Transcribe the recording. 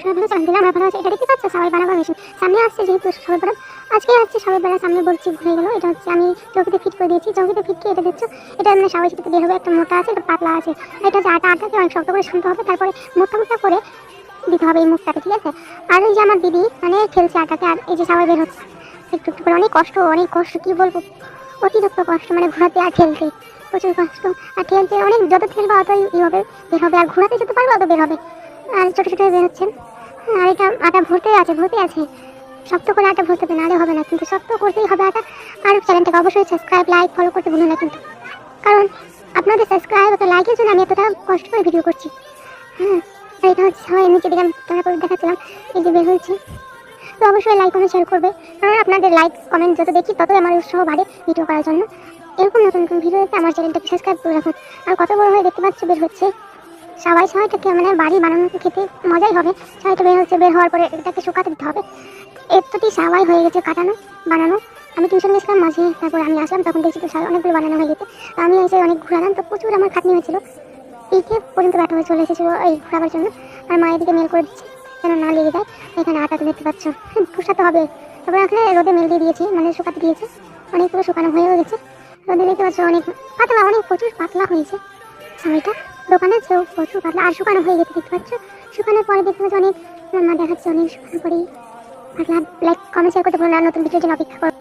সবাই ভালো আছেন? আলহামদুলিল্লাহ আমরা ভালো আছি। এটা দেখতে পাচ্ছ সবাই বানাবার মেশিন সামনে আসছে, যেহেতু সবাই বরাবর আজকে আসছে সবাই বেলা সামনে বলছি ভুলে গেল। এটা হচ্ছে আমি চৌকিতে ফিট করে দিয়েছি। চৌকিতে ফিট কি এটা দেখছো, এটা মানে সবাই সাথে বের হবে। একটা মোটা আছে, একটা পাতলা আছে। এটা হচ্ছে আটাকে অনেক শক্ত করে শান্ত হবে, তারপরে মোটা মোটা করে দিতে হবে এই মুখটাকে, ঠিক আছে? আর এই যে আমার দিদি মানে খেলছে আটাকে, আর এই যে সবাই বের হচ্ছে একটু একটু করে। অনেক কষ্ট কি বলবো, অতিরিক্ত কষ্ট, মানে ঘোরাতে আর ঠেলতে প্রচুর কষ্ট। আর ঠেলতে অনেক, যত ঠেলবে অতই হবে বের হবে, আর ঘোরাতে যত পারবে অত বের হবে। আর ছোটো ছোটো বের হচ্ছেন। আর এটা আটা ভরতে আছে শক্ত করে আটা ভরতে হবে, নাহলে হবে না, কিন্তু শক্ত করতেই হবে আটা। আর চ্যানেলটাকে অবশ্যই সাবস্ক্রাইব লাইক ফলো করতে ভুলো না কিন্তু, কারণ আপনাদের সাবস্ক্রাইব অত লাইকের জন্য আমি এতটা কষ্ট করে ভিডিও করছি। হ্যাঁ, আর এটা হচ্ছে সবাই নিচে দিকে ক্যামেরা করে দেখাচ্ছিলাম, এই যে বের হয়েছে। তো অবশ্যই লাইক কমেন্ট শেয়ার করবে, কারণ আপনাদের লাইক কমেন্ট যত দেখি ততই আমার উৎসাহ বাড়ে ভিডিও করার জন্য। এরকম নতুন নতুন ভিডিও দেখতে আমার চ্যানেলটাকে সাবস্ক্রাইব করে রাখুন। আর কত বড় হয়ে দেখতে পাচ্ছ বের হচ্ছে সবাইটাকে, মানে বাড়ি বানানো খেতে মজাই হবে। সবাইটা বের হচ্ছে, বের হওয়ার পরে এটাকে শুকাতে দিতে হবে। এতটি সবাই হয়ে গেছে কাটানো বানানো। আমি টিউশন গেছিলাম মাঝে, তারপর আমি আসলাম, তখন দেখছি তো অনেকগুলো বানানো হয়ে গেছে। আমি এসে অনেক ঘুরালাম, তো প্রচুর আমার খাটনি হয়েছিল, পিঠে পর্যন্ত ব্যথা হয়ে চলে এসেছিলো এই ঘোরাবার জন্য। আর মায়ের দিকে মেল করে দিচ্ছি যেন না লেগে যায়। এখানে আটাতে দেখতে পাচ্ছ ফুসাতে হবে। তারপর এখানে রোদে মেল দিয়ে দিয়েছি, মানে শুকাতে দিয়েছে, অনেকগুলো শুকানো হয়েও গেছে। রোদে দেখতে পাচ্ছ অনেক পাতলা, অনেক প্রচুর পাতলা হয়েছে সময়টা। দোকানে যেও প্রচুর পাতলা, আর শুকানো হয়ে গেছে দেখতে পাচ্ছ। শুকানোর পরে দেখতে পাচ্ছ অনেক মা দেখাচ্ছে, অনেক শুকানোর পরেই পাতলা। লাইক কমেন্ট শেয়ার করতে ভুলো না, নতুন ভিডিওর জন্য অপেক্ষা করো।